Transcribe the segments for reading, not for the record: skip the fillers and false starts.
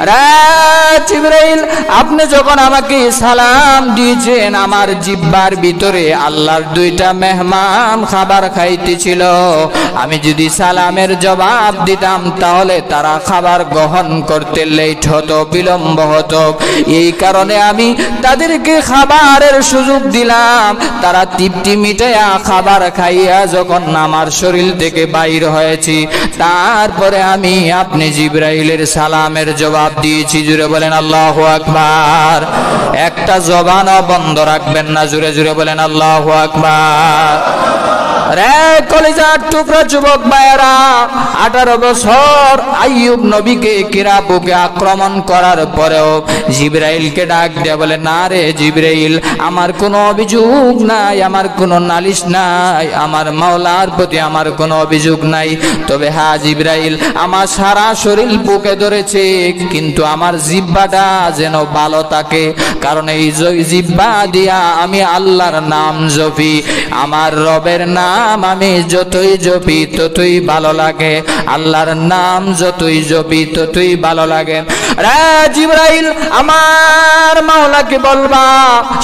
রে জিবরাইল, আপনি যখন আমাকে সালাম দিয়েছেন, আমার জিহ্বার ভিতরে আল্লাহর দুইটা মেহমান খাবার খাইতেছিল। আমি যদি সালামের জবাব দিতাম তাহলে তারা খাবার গ্রহণ করতে লেট হতো, বিলম্ব হতো। এই কারণে আমি তাদেরকে খাবারের সুযোগ দিলাম। তারা তৃপ্তি মিটাইয়া খাবার খাইয়া যখন আমার শরীর থেকে বাইর হয়েছি, তারপরে আমি আপনি জিবরাইলের সালামের জবাব দিয়েছি। জুড়ে বলেন আল্লাহু আকবার। একটা জবানও বন্ধ রাখবেন না, জুড়ে জুড়ে বলেন আল্লাহু আকবার। রে কলিজার টুকরা যুবক ভাইয়েরা, 18 বছর আইয়ুব নবীকে কিরা বুকে আক্রমণ করার পরেও জিবরাইলকে ডাক দিয়ে বলে, না রে জিবরাইল, আমার কোনো অভিযোগ নাই, আমার কোনো নালিশ নাই, আমার মাওলার প্রতি আমার কোনো অভিযোগ নাই। তবে হ্যাঁ জিবরাইল, আমার সারা শরীর বুকে ধরেছে, কিন্তু আমার জিহ্বাটা যেন ভালো থাকে, কারণ এই জিহ্বা দিয়া আমি আল্লাহর নাম জপি। আমার রবের নাম আমি যতই জপি ততই ভালো লাগে, আল্লাহর নাম যতই জপি ততই ভালো লাগে। রে জিবরাইল, আমার মাওলাকে বলবা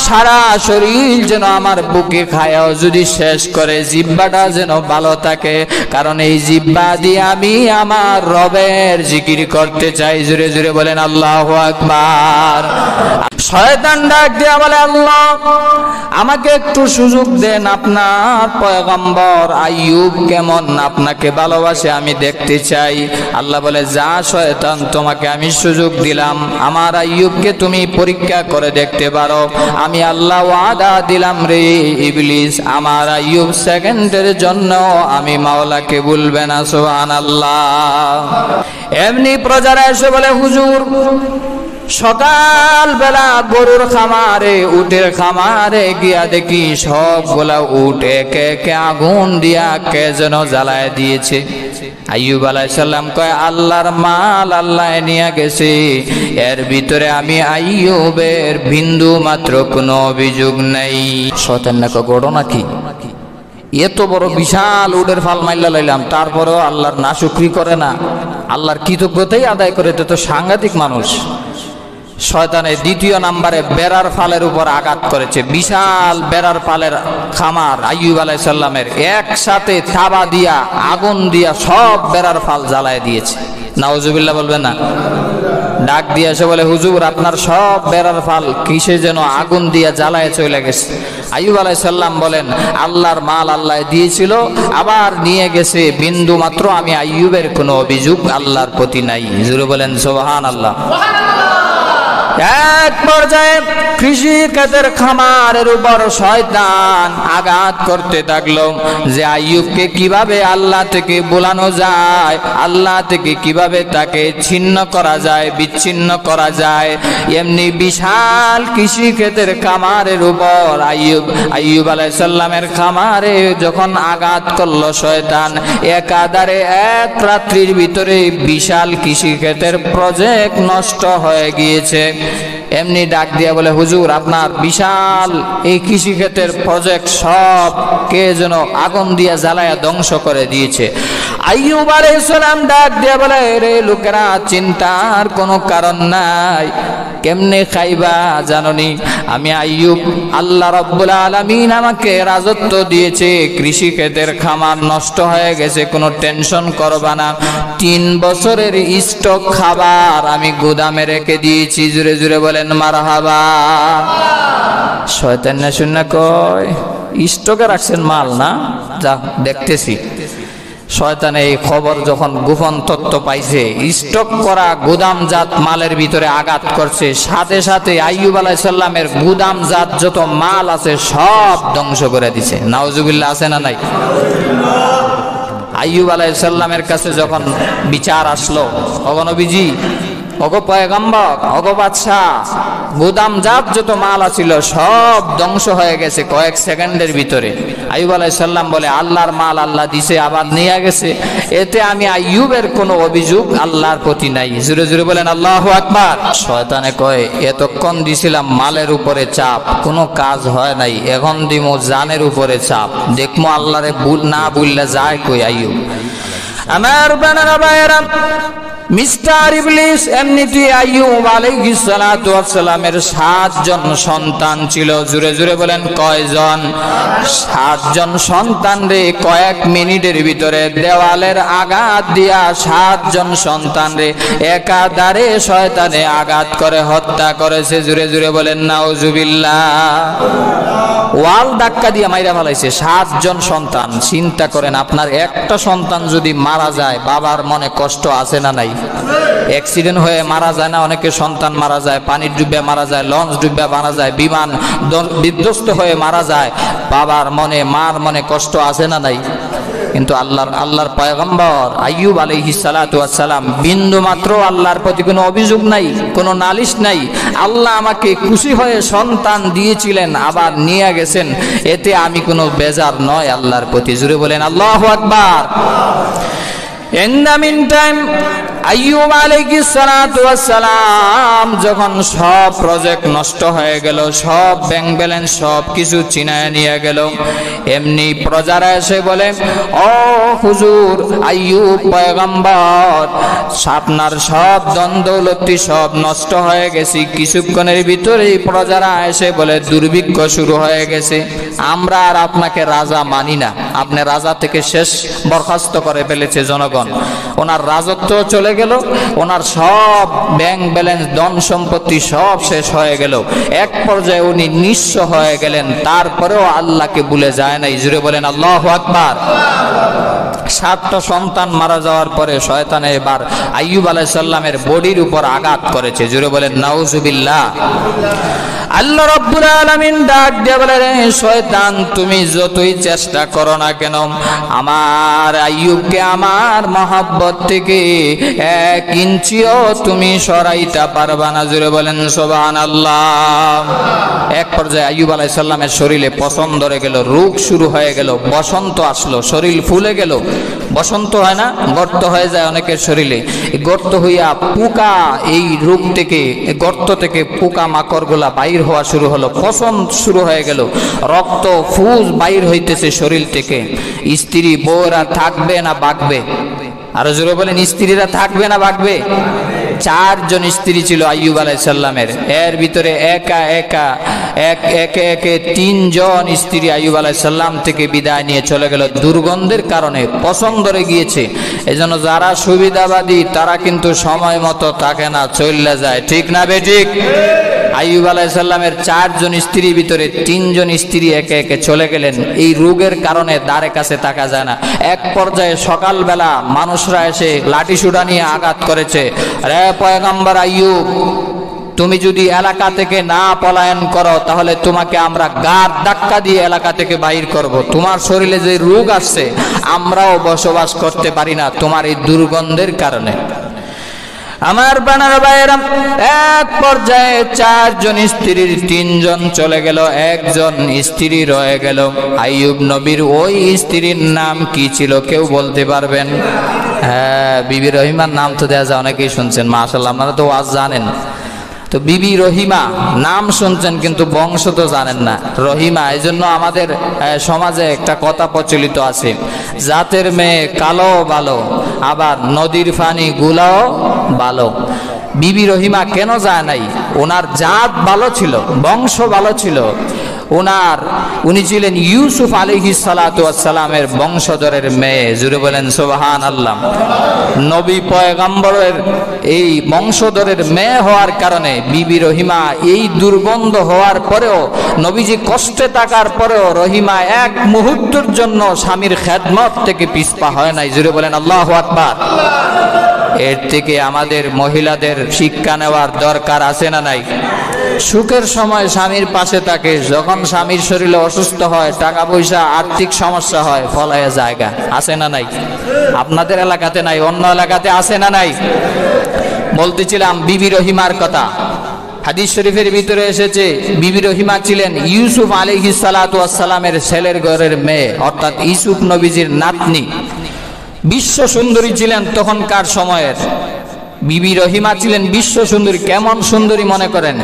সারা শরীর যেন আমার বুকে খায়াও যদি শেষ করে, জিহ্বাটা যেন ভালো থাকে, কারণ এই জিহ্বা দিয়ে আমি আমার রবের জিকির করতে চাই। জুড়ে জুড়ে বলেন আল্লাহু আকবার। শয়তান ডাক দিয়া বলে, আল্লাহ আমাকে একটু সুযোগ দেন, আপনার পয়গম্বর আইয়ুব কেমন আপনাকে ভালোবাসে আমি দেখতে চাই। আল্লাহ বলে, যা শয়তান, তোমাকে আমি সুযোগ দিলাম, আমার আইয়ুবকে তুমি পরীক্ষা করে দেখতে পারো। আমি আল্লাহ ওয়াদা দিলাম রে ইবলিস, আমার আইয়ুব সেকেন্ডের জন্য আমি মাওলাকে ভুলবে না। সুবহানাল্লাহ। এমনি প্রজারা এসে বলে, হুজুর সকাল বেলা গরুর খামারে, উটের খামারে গিয়া দেখি সবগুলা উট একে একে আগুন দিয়া কে যেন জ্বালায় দিয়েছে। আইয়ুব আলাইহিস সালাম কয়, আল্লাহর মাল আল্লাহ নিয়ে গেছে, এর ভিতরে আমি আইয়ুবের বিন্দু মাত্র কোনো অভিযোগ নাই। শয়তান নাকি ঘটনা কি? এত বড় বিশাল উটের ফাল মাইল্লা লাইলাম, তারপরেও আল্লাহর নাশুকরি করে না, আল্লাহর কৃতজ্ঞতাই আদায় করে, তো সাংঘাতিক মানুষ। শয়তানের দ্বিতীয় নাম্বারে বেড়ার ফালের উপর আঘাত করেছে। বিশাল বেড়ার ফালের খামার আইয়ুব আলাইহিস সালামের একসাথে থাবা দিয়া আগুন দিয়া সব বেড়ার ফাল জ্বালায় দিয়েছে। নাউজুবিল্লাহ বলবেন না? ডাক দিয়ে এসে বলে, হুজুর আপনার সব বেড়ার ফাল কিসে যেন আগুন দিয়া জ্বালায় চলে গেছে। আইয়ুব আলাইহিস সালাম বলেন, আল্লাহর মাল আল্লাহ দিয়েছিল, আবার নিয়ে গেছে, বিন্দু মাত্র আমি আইয়ুবের কোনো অভিযোগ আল্লাহর প্রতি নাই। জুরে বলেন সুবহানাল্লাহ। এক পর্যায়ে কৃষি ক্ষেতের খামারের উপর শয়তান আঘাত করতে থাকলো, যে আইয়ুবকে কিভাবে আল্লাহ থেকে বোলানো যায়, আল্লাহ থেকে কিভাবে তাকে ছিন্ন করা যায়, বিচ্ছিন্ন করা যায়। এমনি বিশাল কৃষি ক্ষেতের খামারের উপর আইয়ুব আলাইহিস সালামের খামারে যখন আঘাত করলো শয়তান, একাধারে এক রাত্রির ভিতরে বিশাল কৃষি ক্ষেতের প্রজেক্ট নষ্ট হয়ে গিয়েছে। এমনি ডাক দিয়া বলে, হুজুর আপনার বিশাল এই কৃষিক্ষেতের প্রজেক্ট সব কে যেন আগুন দিয়া জ্বালায়া ধ্বংস করে দিয়েছে। আইয়ুব আলাইহিস সালাম ডাক দিয়া বলে, রে লোকেরা, চিন্তার কোনো কারণ নাই, কেমনে খাইবা জাননি? আমি আইয়ুব, আল্লাহ রাব্বুল আলামিন আমাকে রাজত্ব দিয়েছে, কৃষিক্ষেতের খামার নষ্ট হয়ে গেছে, কোনো টেনশন করবা না। 3 বছরের স্টক খাবার আমি গুদামে রেখে দিয়েছি। জুড়ে জুড়ে বলেন মারহাবা। শয়তান না শুনে কয়, স্টকে রাখছেন মাল না? যা দেখতেছি। শয়তান এই খবর যখন গোপন তথ্য পাইছে, স্টক করা গুদামজাত মালের ভিতরে আঘাত করছে, সাথে সাথে আইয়ুব আলাইহিস সালামের গুদামজাত যত মাল আছে সব ধ্বংস করে দিছে। নাউজুবিল্লাহ আছে না নাই? আইয়ুব আলাইহিস সালামের কাছে যখন বিচার আসলো, ওগো নবীজি, ওগো পয়গম্বর, ওগো বাদশাহ, গুদামজাত যত মাল আছিল সব ধ্বংস হয়ে গেছে কয়েক সেকেন্ডের ভিতরে। আইয়ুব আলাইহিস সালাম বলে, আল্লাহর মাল আল্লাহ দিছে, আবার নিয়ে গেছে, এতে আমি আইয়ুবের কোনো অভিযোগ আল্লাহর প্রতি নাই। জোরে জোরে বলেন আল্লাহু আকবার। শয়তানে কয়, এতক্ষণ দিছিলাম মালের উপরে চাপ, কোনো কাজ হয় নাই, এখন দিমু জানের উপরে চাপ, দেখমু আল্লাহরে ভুল না বললে যায় কই আইয়ুব। আমার বানারা ভাইয়েরা, মিস্টার ইবলিস এমনিতে আইয়ুব আলাইহিস সালাতু ওয়াস সালামের 7 জন সন্তান ছিল। জোরে জোরে বলেন কয়জন? 7 জন সন্তান রে কয়েক মিনিটের ভিতরে দেওয়ালের আঘাত দিয়া 7 জন সন্তান রে একাধারে শয়তানে আঘাত করে হত্যা করেছে। জোরে জোরে বলেন নাউজুবিল্লাহ। ওয়াল ধাক্কা দিয়া মাইরা ফেলাইছে 7 জন সন্তান। চিন্তা করেন, আপনার একটা সন্তান যদি মারা যায়, বাবার মনে কষ্ট আছে না নাই? অ্যাক্সিডেন্ট হয়ে মারা যায় না অনেকে? সন্তান মারা যায়, পানির ডুবে মারা যায়, লঞ্চ ডুবে মারা যায়, বিমান বিধ্বস্ত হয়ে মারা যায়, বাবার মনে, মার মনে কষ্ট আছে না নাই? কিন্তু আল্লাহর পয়গম্বর আইয়ুব আলাইহিস সালাতু ওয়াস সালাম বিন্দু মাত্র আল্লাহর প্রতি কোনো অভিযোগ নাই, কোনো নালিশ নাই। আল্লাহ আমাকে খুশি হয়ে সন্তান দিয়েছিলেন, আবার নিয়ে গেছেন, এতে আমি কোনো বেজার নয় আল্লাহর প্রতি। জুড়ে বলেন আল্লাহু আকবার। In the meantime, আইয়ুব আলাইহিস সালাতু ওয়াস সালাম যখন সব প্রজেক্ট নষ্ট হয়ে গেল, সব ব্যাংক ব্যালেন্স সব কিছু চিনায় নিয়ে গেল, এমনি প্রজারা এসে বলে, ও হুজুর আইয়ুব পয়গম্বর, আপনার সব ধন দৌলতি সব নষ্ট হয়ে গেছে। কিছুক্ষণের ভিতরেই প্রজারা এসে বলে, দুর্ভিক্ষ শুরু হয়ে গেছে, আমরা আর আপনাকে রাজা মানি না। আপনি রাজা থেকে শেষ বরখাস্ত করে ফেলেছে জনগণ। ওনার রাজত্ব চলে গেল, ওনার সব ব্যাংক ব্যালেন্স ধন সম্পত্তি সব শেষ হয়ে গেল। এক পর্যায়ে উনি নিঃস্ব হয়ে গেলেন, তারপরেও আল্লাহকে ভুলে যায় নাই। জুড়ে বলেন আল্লাহু আকবার। 7টা সন্তান মারা যাওয়ার পরে শয়তানে এবার আইয়ুব আলাইহিস সালামের বডির উপর আঘাত করেছে। জুড়ে বলেন নাউজুবিল্লাহ। আল্লাহ রাব্বুল আলামিন ডাক দিয়ে বলে, শয়তান তুমি যতই চেষ্টা করো না কেন, আমার আইয়ুবকে আমার মহব্বত থেকে 1 ইঞ্চিও তুমি সরাইতে পারবা না। জুড়ে বলেন সুবহানাল্লাহ। এক পর্যায়ে আইয়ুব আলাইহিস সালামের শরীরে পশম ধরে গেল, রোগ শুরু হয়ে গেল, বসন্ত আসলো, শরীর ফুলে গেল। বসন্ত হয় না, গর্ত হয়ে যায় অনেকের শরীরে, গর্ত হইয়া পোকা, এই রোগ থেকে, গর্ত থেকে পোকা মাকড় গুলা বাইর হওয়া শুরু হলো, পছন্দ শুরু হয়ে গেল, রক্ত ফুজ বাইর হইতেছে শরীর থেকে। স্ত্রী বউরা থাকবে না বাঁকবে? আরো জোরে বলেন, স্ত্রীরা থাকবে না বাঁকবে? 4 জন স্ত্রী ছিল আইয়ুব আলাইহিস সালামের, এর ভিতরে একে 3 জন স্ত্রী আইয়ুব আলাইহিস সালাম থেকে বিদায় নিয়ে চলে গেল দুর্গন্ধের কারণে, পছন্দ ধরে গিয়েছে। এজন্য যারা সুবিধাবাদী তারা কিন্তু সময় মতো থাকে না, চলে যায়। ঠিক না বেঠিক? আইয়ুব আলাইহিস সালামের 4 জন স্ত্রীর ভিতরে 3 জন স্ত্রী একে একে চলে গেলেন। এই রোগের কারণে দ্বারে কাছে থাকা যায় না। এক পর্যায়ে সকালবেলা মানুষরা এসে লাঠি সুটা নিয়ে আঘাত করেছে, রে পয়গম্বর আইয়ুব, তুমি যদি এলাকা থেকে না পলায়ন করো তাহলে তোমাকে আমরা গাড় ধাক্কা দিয়ে এলাকা থেকে বাইর করব। তোমার শরীরে যে রোগ আসছে আমরাও বসবাস করতে পারি না তোমার এই দুর্গন্ধের কারণে। আমার বানার ভাইয়েরা, এক পর্যায়ে 4 জন স্ত্রীর 3 জন চলে গেল, 1 জন স্ত্রী রয়ে গেল। আইয়ুব নবীর ওই স্ত্রীর নাম কি ছিল কেউ বলতে পারবেন? হ্যাঁ, বিবি রহিমার নাম তো দেয়া যায়, অনেকেই শুনছেন, মাশাআল্লাহ, আপনারা তো ওয়াজ জানেন। তো বিবি রহিমা নাম শুনছেন কিন্তু বংশ তো জানেন না। রহিমা, এই জন্য আমাদের সমাজে একটা কথা প্রচলিত আছে, জাতের মেয়ে কালো ভালো, আবার নদীর পানি গুলাও ভালো। বিবি রহিমা কেন যায় নাই? ওনার জাত ভালো ছিল, বংশ ভালো ছিল। উনি ছিলেন ইউসুফ আলাইহিস সালাতু ওয়াস সালামের বংশধরের মেয়ে। জুড়ে বলেন সুবহানাল্লাহ। নবী পয়গম্বরের এই বংশধরের মেয়ে হওয়ার কারণে বিবি রহিমা এই দুর্গন্ধ হওয়ার পরেও, নবীজি কষ্টে থাকার পরেও রহিমা এক মুহূর্তের জন্য স্বামীর খেদমত থেকে পিছপা হয় নাই। জুড়ে বলেন আল্লাহু আকবার। এর থেকে আমাদের মহিলাদের শিক্ষা নেওয়ার দরকার আছে না নাই? সুখের সময় স্বামীর পাশে থাকে, যখন স্বামীর শরীরে অসুস্থ হয়, টাকা পয়সা আর্থিক সমস্যা হয়, ফলায় জায়গা আছে না নাই? আপনাদের এলাকাতে নাই, অন্য এলাকাতে আছে না নাই? বলতেছিলাম বিবি রহিমার কথা। হাদিস শরীফের ভিতরে এসেছে, বিবি রহিমা ছিলেন ইউসুফ আলাইহিস সালাতু ওয়াস সালামের ছেলের ঘরের মেয়ে, অর্থাৎ ইউসুফ নবীজির নাতনি। বিশ্ব সুন্দরী ছিলেন তখনকার সময়ের। বিবি রহিমা ছিলেন বিশ্ব সুন্দরী। কেমন সুন্দরী মনে করেন?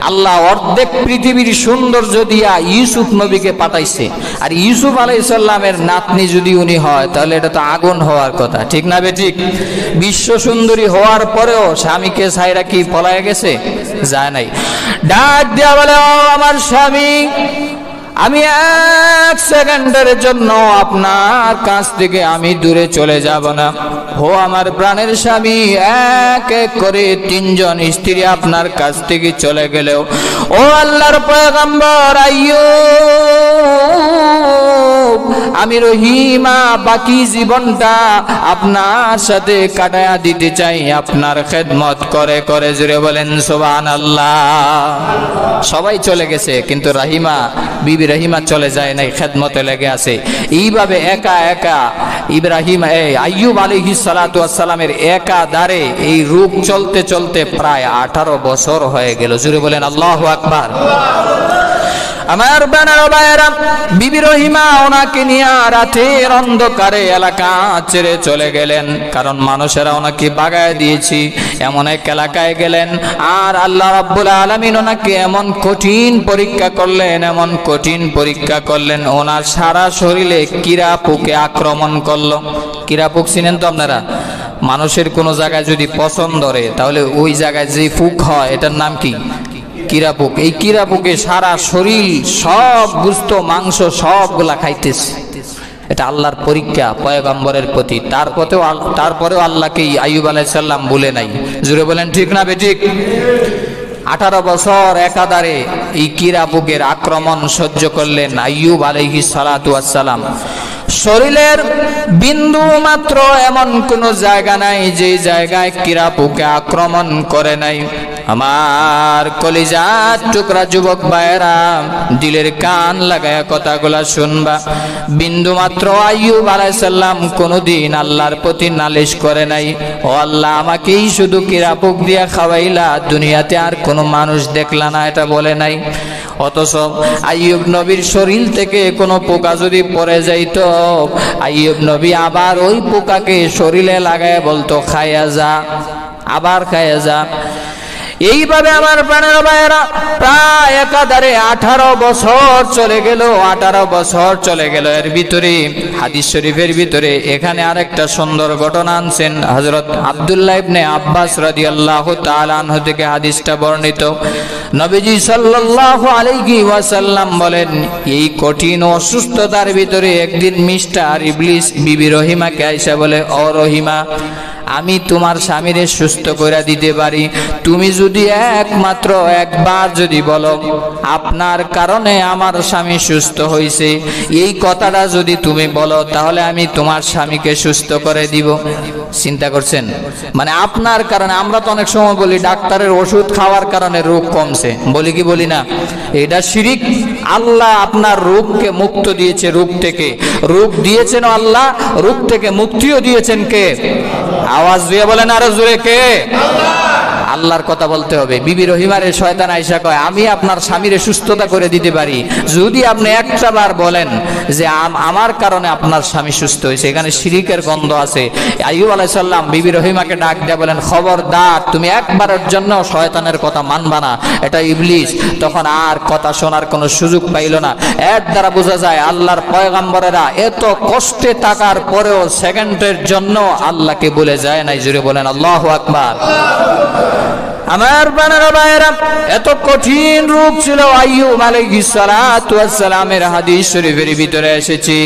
আল্লাহ অর্ধেক পৃথিবীর সৌন্দর্য দিয়া ইউসুফ নবীকে পাঠাইছে, আর ইউসুফ আলাইহিস সালামের নাতনি যদি উনি হয় তাহলে এটা তো আগুন হওয়ার কথা, ঠিক না বেঠিক? বিশ্ব সুন্দরী হওয়ার পরেও স্বামীকে ছাইরা কি পলায় গেছে? যায় নাই। ডাক দিয়া বলে, ও আমার স্বামী, আমি এক সেকেন্ডের জন্য আপনার কাছ থেকে আমি দূরে চলে যাব না। ও আমার প্রাণের স্বামী, এক এক করে 3 জন স্ত্রী আপনার কাছ থেকে চলে গেলেও ও আল্লাহর পয়গম্বর আইয়ুব, আমি রহিমা বাকি জীবনটা আপনার সাথে কাটায়া দিতে চাই, আপনার খেদমত করে করে। জুড়ে বলেন সুবহানাল্লাহ। সবাই চলে গেছে কিন্তু রহিমা, বিবি রহিমা চলে যায় নাই, খেদমতে লেগে আছে। এইভাবে একা একা ইব্রাহিম আইয়ুব আলাইহিস সালাতু ওয়াস সালামের একা দাঁড়ে এই রূপ চলতে চলতে প্রায় 18 বছর হয়ে গেল। জুড়ে বলেন আল্লাহু আকবার। আমার বানার ভাইয়েরা, বিবি রহিমা ওনাকে নিয়ে রাতের অন্ধকারে এলাকা ছেড়ে চলে গেলেন, কারণ মানুষেরা ওনাকে বাগায় দিয়েছি। এমন এক এলাকায় গেলেন, আর আল্লাহ রাব্বুল আলামিন ওনাকে এমন কঠিন পরীক্ষা করলেন, এমন কঠিন পরীক্ষা করলেন, ওনার সারা শরীরে কিরা পোকে আক্রমণ করলো। কিরা পোক চিনেন তো আপনারা? মানুষের কোনো জায়গায় যদি পছন্দ ধরে তাহলে ওই জায়গায় যে পোক হয় এটার নাম কি? কিরাপুক। এই কিরাপুকে সারা শরীর, সব গোশত মাংস সবগুলা খাইতেছে। এটা আল্লাহর পরীক্ষা পয়গম্বরের প্রতি। তারপরেও আল্লাহকে আইয়ুব আলাইহিস সালাম বলে নাই। জুড়ে বলেন ঠিক না বেঠিক? 18 বছর একাধারে এই কিরাপুকের আক্রমণ সহ্য করলেন আইয়ুব আলাইহিস সালাতু ওয়াস সালাম। শরীরের বিন্দু মাত্র এমন কোন জায়গা নাই যে জায়গায় কিরাপুকে আক্রমণ করে নাই। আমার কলিজার টুকরা যুবক ভাইয়েরা, দিলের কান লাগায়া কথাগুলা শুনবা। বিন্দু মাত্র আইয়ুব আলাইহিস সালাম কোনদিন আল্লাহর প্রতি নালিশ করে নাই, ও আল্লাহ আমাকেই শুধু কিরাপুক দিয়া খাওয়াইলা, দুনিয়াতে আর কোনো মানুষ দেখলা না, এটা বলে নাই। অথচ আইয়ুব নবীর শরীর থেকে কোনো পোকা যদি পড়ে যাইত, আইয়ুব নবী আবার ওই পোকাকে শরীরে লাগায় বলতো, খাইয়া যা, আবার খাইয়া যা। এইভাবে আমার প্রাণের ভাইয়েরা প্রায় একাধারে 18 বছর চলে গেল। 18 বছর চলে গেল। এর ভিতরে হাদিস শরীফের ভিতরে এখানে আরেকটা সুন্দর ঘটনা আনছেন হযরত আব্দুল্লাহ ইবনে আব্বাস রাদিয়াল্লাহু তাআলা আনহু থেকে হাদিসটা বর্ণিত। নবীজি সাল্লাল্লাহু আলাইহি ওয়াসাল্লাম বলেন, এই কঠিন অসুস্থতার ভিতরে একদিন মিস্টার ইবলিস বিবি রহিমাকে আয়েশা বলে, ও রহিমা, আমি তোমার স্বামীরে সুস্থ করে দিতে পারি, তুমি যদি একমাত্র একবার যদি বলো আপনার কারণে আমার স্বামী সুস্থ হয়েছে, এই কথাটা যদি তুমি বলো তাহলে আমি তোমার স্বামীকে সুস্থ করে দিব। চিন্তা করছেন? মানে আপনার কারণে। আমরা তো অনেক সময় বলি ডাক্তারের ওষুধ খাওয়ার কারণে রোগ কমছে, বলি কি বলি না? এটা শিরিক। আল্লাহ আপনার রোগকে মুক্ত দিয়েছে, রোগ থেকে রোগ দিয়েছেন আল্লাহ, রোগ থেকে মুক্তিও দিয়েছেন কে? আওয়াজ দিয়ে বলেন আরো জোরে, কে? আল্লাহর কথা বলতে হবে। বিবি রহিমারে শয়তান আয়েশা কয়, আমি আপনার স্বামীরে সুস্থতা করে দিতে পারি যদি আপনি একটা বার বলেন যে আমার কারণে আপনার স্বামী সুস্থ হয়েছে। এখানে শিরিকের গন্ধ আছে। আইয়ুব আলাইহিস সালাম বিবি রহিমাকে ডাক দিয়ে বলেন, খবরদার, তুমি একবারের জন্য শয়তানের কথা মানবা না, এটা ইবলিস। তখন আর কথা শোনার কোনো সুযোগ পাইল না। এর দ্বারা বোঝা যায় আল্লাহর পয়গম্বরেরা এত কষ্টে থাকার পরেও সেকেন্ডের জন্য আল্লাহকে বলে যায় নাই। জুড়ে বলেন আল্লাহু আকবার। আমার বানারা ভাইয়েরা, এত কঠিন রূপ ছিল আইয়ুব আলাইহিস সালাতু ওয়াস সালামের। হাদিস শরীফের ভিতরে এসেছে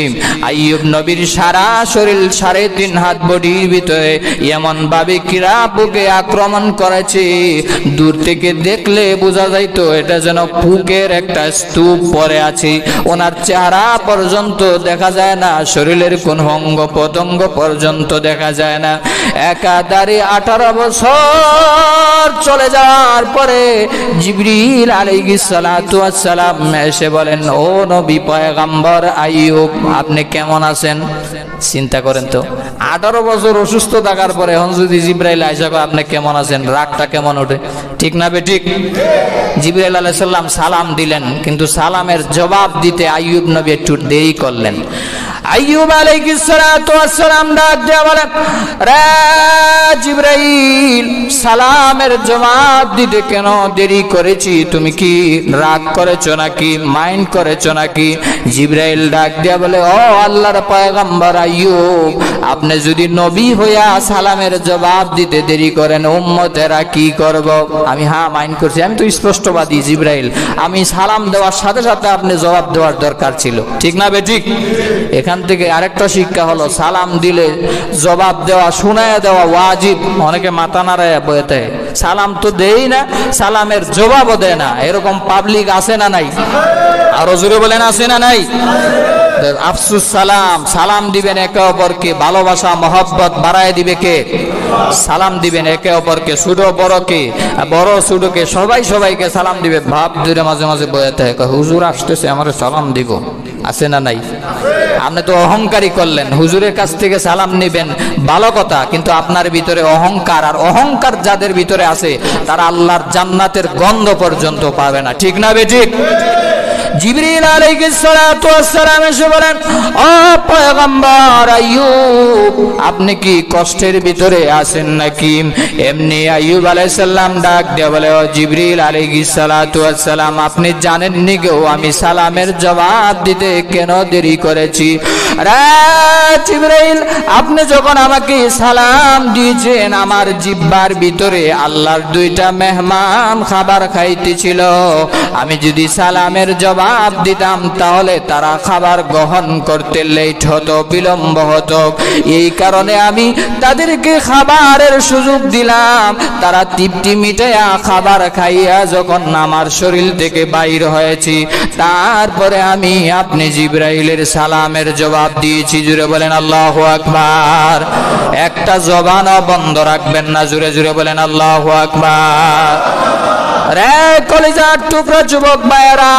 আইয়ুব নবীর সারা শরীর 3.5 হাত বডির ভিতরে এমন ভাবে কিরাপুকে আক্রমণ করেছে, দূর থেকে দেখলে বোঝা যাইতো এটা যেন পুকের একটা স্তূপ পড়ে আছে। ওনার চেহারা পর্যন্ত দেখা যায় না, শরীরের কোন অঙ্গ প্রত্যঙ্গ পর্যন্ত দেখা যায় না। একাধারে 18 বছর চলে যাওয়ার পরে জিবরিল আলাইহিস সালাতু ওয়াস সালাম এসে বলেন, ও নবী পয়গম্বর আইয়ুব, আপনি কেমন আছেন? চিন্তা করেন তো, 18 বছর অসুস্থ থাকার পরে এখন যদি জিবরাইল আয়েশা কয় আপনি কেমন আছেন, রাগটা কেমন ওঠে? ঠিক না বে ঠিক? জিবরাইল আলাইহিস সালাম সালাম দিলেন, কিন্তু সালামের জবাব দিতে আইয়ুব নবী একটু দেরি করলেন। আইয়ুব আলাইহিস সালাতু ওয়াস সালাম ডাক দিয়ে বলেন, রে জিবরাইল, সালামের জবাব দিতে কেন দেরি করেছি? তুমি কি রাগ করেছো নাকি, মাইন্ড করেছো নাকি? জিবরাইল ডাক দিয়ে বলে, ও আল্লাহর পয়গম্বর আইয়ুব, আপনি যদি নবী হইয়া সালামের জবাব দিতে দেরি করেন, উম্মতেরা কি করব? আমি মাইন্ড করছি, আমি তো স্পষ্টবাদী জিবরাইল, আমি সালাম দেওয়ার সাথে সাথে আপনি জবাব দেওয়ার দরকার ছিল, ঠিক না বেঠিক? এখান থেকে আরেকটা শিক্ষা হলো, সালাম দিলে জবাব দেওয়া, শুনায়া দেওয়া ওয়াজিব। অনেকে মাথা নাড়ায় বইতে, সালাম তো দেই না, সালামের জবাবও দেয় না, এরকম পাবলিক আছে না নাই? আরো জোরে বলেন, আছে না নাই? আফসুস সালাম, সালাম দিবেন একে অপরকে, ভালোবাসা মহব্বত বাড়ায় দিবে কে? সালাম দিবেন একে অপরকে, ছোট বড়কে, বড় ছোটকে, সবাই সবাইকে সালাম দিবে। ভাব ধরে মাঝে মাঝে বয়াতে হুজুর আসতেছে, আমার সালাম দিব, আছে না নাই? আপনি তো অহংকারী করলেন, হুজুরের কাছ থেকে সালাম নেবেন, ভালো কথা, কিন্তু আপনার ভিতরে অহংকার, আর অহংকার যাদের ভিতরে আছে তারা আল্লাহর জান্নাতের গন্ধ পর্যন্ত পাবে না, ঠিক না বেঠিক? জিবরিল আলাইহিস সালাতু ওয়াস সালাম এসে বলেন, ও পয়গম্বর আইয়ুব, আপনি কি কষ্টের ভিতরে আছেন নাকি? এমনি আইয়ুব আলাইহিস সালাম ডাক দিয়ে বলে, ও জিবরিল আলাইহিস সালাতু ওয়াস সালাম, আপনি জানেন নি গো আমি সালামের জবাব দিতে কেন দেরি করেছি? রে জিবরিল, আপনি যখন আমাকে সালাম দিয়েছেন, আমার জিহ্বার ভিতরে আল্লাহর দুইটা মেহমান খাবার খাইতেছিল, আমি যদি সালামের জবাব দিতাম তাহলে তারা খাবার গ্রহণ করতে লেট হতো, বিলম্ব হতো। এই কারণে আমি তাদেরকে খাবারের সুযোগ দিলাম, তারা তৃপ্তি মিটাইয়া খাবার খাইয়া যখন আমার শরীর থেকে বাইর হয়েছি, তারপরে আমি আপনি জিবরাইলের সালামের জবাব দিয়েছি। জুড়ে বলেন আল্লাহু আকবার। একটা জবানও বন্ধ রাখবেন না, জুড়ে জুড়ে বলেন আল্লাহু আকবার। রে কলিজার টুকরা যুবক ভাইয়েরা,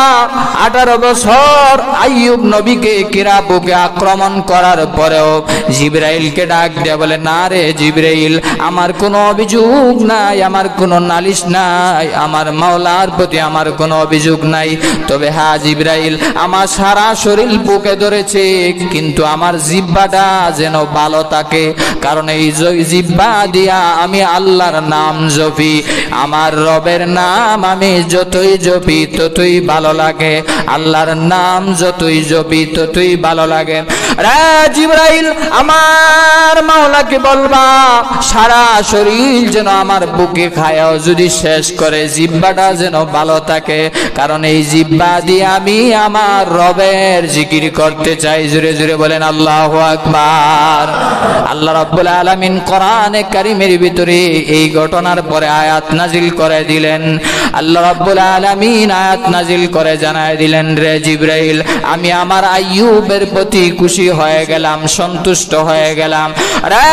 18 বছর আইয়ুব নবীকে কিরা বুকে আক্রমণ করার পরেও জিবরাইলকে ডাক দিয়ে বলে, না রে জিবরাইল, আমার কোনো অভিযোগ নাই, আমার কোনো নালিশ নাই, আমার মাওলার প্রতি আমার কোনো অভিযোগ নাই। তবে হ্যাঁ জিবরাইল, আমার সারা শরীর বুকে ধরেছে, কিন্তু আমার জিহ্বাটা যেন ভালো থাকে, কারণ এই জিহ্বা দিয়া আমি আল্লাহর নাম জপি, আমার রবের নাম আমি যতই জপি ততই ভালো লাগে, আল্লাহর নাম যতই জপি ততই ভালো লাগে। রে জিবরাইল, আমার মাওলাকে বলবা সারা শরীর যেন আমার বুকে খায়াও যদি শেষ করে, জিহ্বাটা যেন ভালো থাকে, কারণ এই জিহ্বা দিয়ে আমি আমার রবের জিকির করতে চাই। জোরে জোরে বলেন আল্লাহু আকবার। আল্লাহ রাব্বুল আলামিন কোরআনে কারীমের ভিতরে এই ঘটনার পরে আয়াত নাজিল করে দিলেন। আল্লাহ রাব্বুল আলামিন আয়াত নাজিল করে জানায় দিলেন, রে জিবরাইল, আমি আমার আইয়ুবের প্রতি খুশি হয়ে গেলাম, সন্তুষ্ট হয়ে গেলাম। রে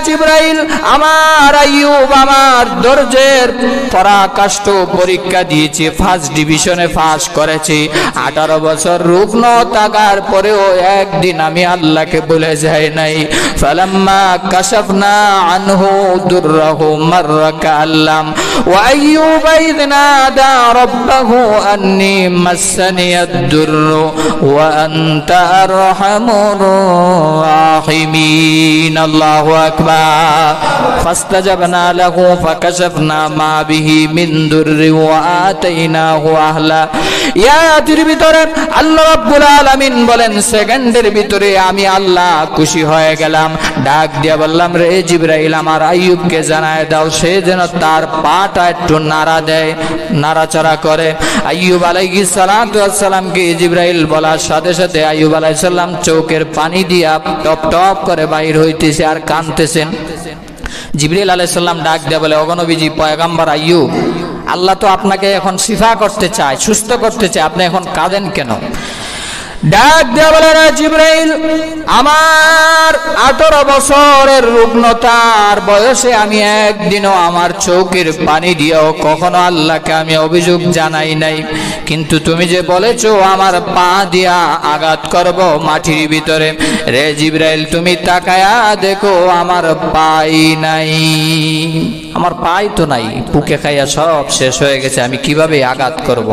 জিবরাইল, আমার আইয়ুব আমার ধৈর্যের পরাকাষ্ঠ পরীক্ষা দিয়েছে, ফার্স্ট ডিভিশনে পাস করেছি। 18 বছর রুগ্ন থাকার পরেও একদিন আমি আল্লাহকে বলে যাই নাই। ফালাম্মা কাশাফনা আনহু দুররাহু মাররা কাল্লাম ওয়া আইয়ুব ইয নাদা রাব্বাহু আন্নী মাসসানিয়াদ দুররু ওয়া আনতা আরহামুর রাহিমিন। আল্লাহু আকবার। ফাস্তাজাবনা লাহু ফাকাশাফনা মা বিহি মিন দুররি ওয়া আতাইনাহু আহলা। ইয়াতির ভিতরে আল্লাহ রাব্বুল আলামিন বলেন, সেকেন্ডের ভিতরে আমি আল্লাহ খুশি হয়ে গেলাম। ডাক দিয়া বললাম, রে জিবরাইল, আমার আইয়ুবকে জানায় দাও সে যেন তার পাটা একটু নাড়া দেয়, নাড়াচাড়া করে। আইয়ুব আলাইহিস সালাতু ওয়াস সালামকে জিবরাইল বলার সাথে সাথে আইয়ুব আলাইহিস সালাম চোখের পানি দিয়া টপ টপ করে বাইর হইতেছে আর কাঁদতেছেন। জিবরাইল আলাইহিস সালাম ডাক দিয়া বলে, ওগো নবীজি পয়গম্বর আইয়ুব, আল্লাহ তো আপনাকে এখন শিফা করতে চায়, সুস্থ করতে চায়, আপনি এখন কাঁদেন কেন? ডাক দিয়া বলে, না জিবরাইল, আমার 18 বছরের রুগ্নতার বয়সে আমি একদিনও আমার চোখের পানি দিয়েও কখনো আল্লাহকে আমি অভিযোগ জানাই নাই, কিন্তু তুমি যে বলেছো আমার পা দিয়া আঘাত করব মাটির ভিতরে, রে জিবরাইল তুমি তাকায়া দেখো আমার পাই নাই, আমার পাই তো নাই, বুকে খাইয়া সব শেষ হয়ে গেছে, আমি কিভাবে আঘাত করব?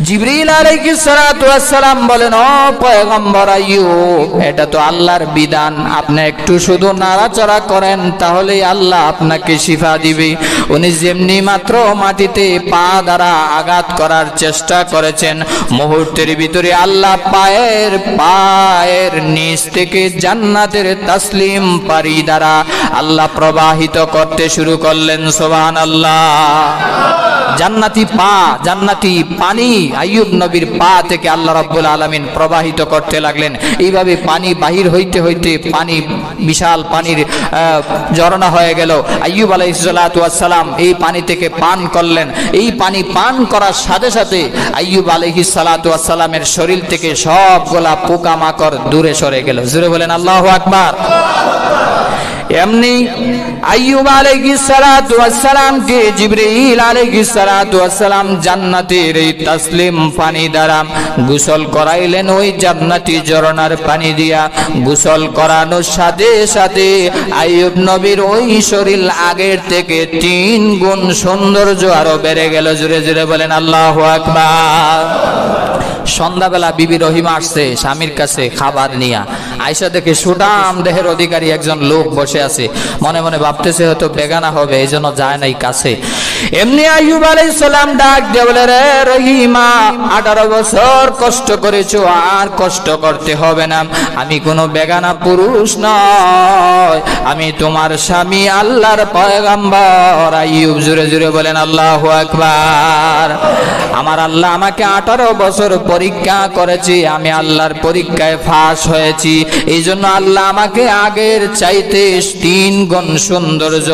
জিবরিল আলাইহিস সালাতু ওয়াস সালাম বলেন, ও পয়গম্বর আইয়ুব, এটা তো আল্লাহর বিধান, আপনি একটু শুধু নাড়াচাড়া করেন তাহলেই আল্লাহ আপনাকে শিফা দিবে। উনি যেমনি মাত্র মাটিতে পা দ্বারা আঘাত করার চেষ্টা করেছেন, মুহূর্তের ভিতরে আল্লাহ পায়ের নিচ থেকে জান্নাতের তাসলিম পারি দ্বারা আল্লাহ প্রবাহিত করতে শুরু করলেন। সুবহানাল্লাহ। জান্নাতি পানি আইয়ুব নবীর পা থেকে আল্লাহ রাব্বুল আলামিন প্রবাহিত করতে লাগলেন। এইভাবে পানি বাহির হইতে হইতে পানি বিশাল পানির ঝর্ণা হয়ে গেল। আইয়ুব আলাইহিস সালাতু ওয়াস সালাম এই পানি থেকে পান করলেন। এই পানি পান করার সাথে সাথে আইয়ুব আলাইহিস সালাতু ওয়াস সালামের শরীর থেকে সবগুলা পোকামাকড় দূরে সরে গেল। জোরে বলেন আল্লাহু আকবার। এমনি আইয়ুব আলাইহিস সালাতু ওয়াস সালাম কে জিবরিল আলাইহিস সালাতু ওয়াস সালাম জান্নাতের এই তাসলিম পানি দ্বারা গোসল করাইলেন। ওই জান্নাতি ঝরনার পানি দিয়া গোসল করানোর সাথে সাথে আইয়ুব নবীর ওই শরীর আগের থেকে 3 গুণ সৌন্দর্য আরো বেড়ে গেল। জোরে জোরে বলেন আল্লাহু আকবার। সন্ধ্যাবেলা বিবি রহিমা আসছে স্বামীর কাছে খাবার নিয়া। আয়েশা দেখে সুঠাম দেহের অধিকারী একজন লোক বসে আছে, মনে মনে ভাবতেছে হয়তো বেগানা হবে, এই জন্য যায় নাই কাছে। এমনি আইয়ুব আলাইহিস সালাম ডাক দিয়ে বলে, রে রহিমা, 18 বছর কষ্ট করেছো, আর কষ্ট করতে হবে না। আমি কোনো বেগানা পুরুষ নয়, আমি তোমার স্বামী আল্লাহর পয়গম্বর আইয়ুব। জোরে জোরে বলেন আল্লাহু আকবার। আমার আল্লাহ আমাকে 18 বছর পরীক্ষা করেছি, আমি আল্লাহর পরীক্ষায় ফাঁস হয়েছি। এই জন্য আল্লাহ আমাকে আগের চাইতে 3 গুণ সৌন্দর্য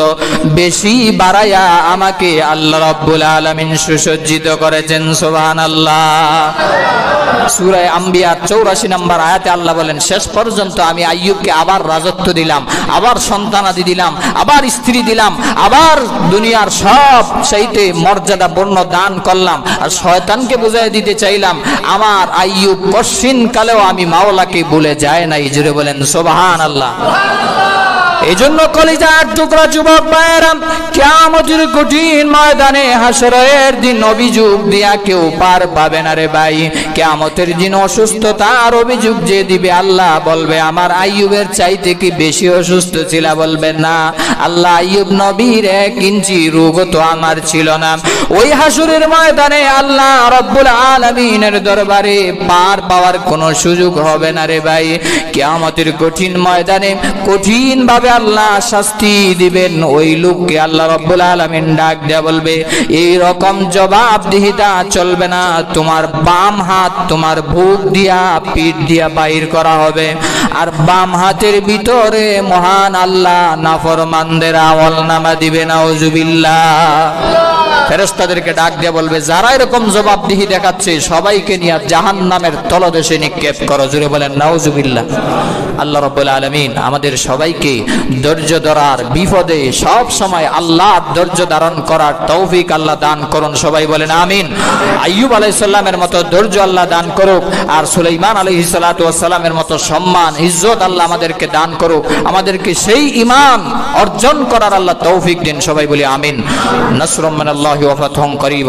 বেশি বাড়াইয়া আমাকে আল্লাহ রাব্বুল আলামিন সুসজ্জিত করেছেন। সুবহানাল্লাহ। সূরা আম্বিয়া 84 নম্বর আয়াতে আল্লাহ বলেন, শেষ পর্যন্ত আমি আইয়ুবকে আবার রাজত্ব দিলাম, আবার সন্তানাদি দিলাম, আবার স্ত্রী দিলাম, আবার দুনিয়ার সব চাইতে মর্যাদা বর্ণ দান করলাম। আর শয়তানকে বুঝাই দিতে চাইলাম, আমার আইয়ুব কশিন কালেও আমি মাওলাকে ভুলে যায় নাই। জুড়ে বলেন সুবহানাল্লাহ। এই জন্য কলিজার টুকরা যুবক ভাইয়েরা, কিয়ামতের কঠিন ময়দানে হাসরের দিন অভিযোগ দিয়া কেউ পার পাবে না রে ভাই। কিয়ামতের দিন অসুস্থতার অভিযোগ যে দিবে, আল্লাহ বলবে আমার আইয়ুবের চাইতে কি বেশি অসুস্থ ছিল? বলবেন না, আল্লাহ আইয়ুব নবীর 1 ইঞ্চি রোগও তো আমার ছিল না। ওই হাসরের ময়দানে আল্লাহ রাব্বুল আলামিনের দরবারে পার পাওয়ার কোনো সুযোগ হবে না রে ভাই। কিয়ামতের কঠিন ময়দানে কঠিন ভাবে আল্লাহ শাস্তি দিবেন। ওই লোককে আল্লাহ রাব্বুল আলামিন ডাক দেয়া বলবে, এই রকম জবাবদিহিতা চলবে না। তোমার বাম হাত তোমার বুক দিয়া পিঠ দিয়া বাইর করা হবে, আর বাম হাতের ভিতরে মহান আল্লাহ নাফরমানদের আমলনামা দিবে। নাউজুবিল্লাহ। ফেরেশতাদেরকে ডাক দিয়ে বলবে, যারা এরকম জবাবদিহি দেখাচ্ছে সবাইকে নিয়ে জাহান্নামের তলদেশে নিক্ষেপ করো। জুড়ে বলেন নাউজুবিল্লাহ। আল্লাহ রাব্বুল আলামিন আমাদের সবাইকে ধৈর্য ধরার, বিপদে সব সময় আল্লাহর ধৈর্য ধারণ করার তৌফিক আল্লাহ দান করুন। সবাই বলেন আমিন। আইয়ুব আলাইহিস সালামের মতো ধৈর্য আল্লাহ দান করুক, আর সুলাইমান আলাইহিস সালাতু ওয়াস সালামের মতো সম্মান ইজ্জত আল্লাহ আমাদেরকে দান করুক। আমাদেরকে সেই ঈমান অর্জন করার আল্লাহ তৌফিক দিন। সবাই বলি আমিন। নাসরুম মিনাল্লাহি ওয়া ফাতহুন করিব।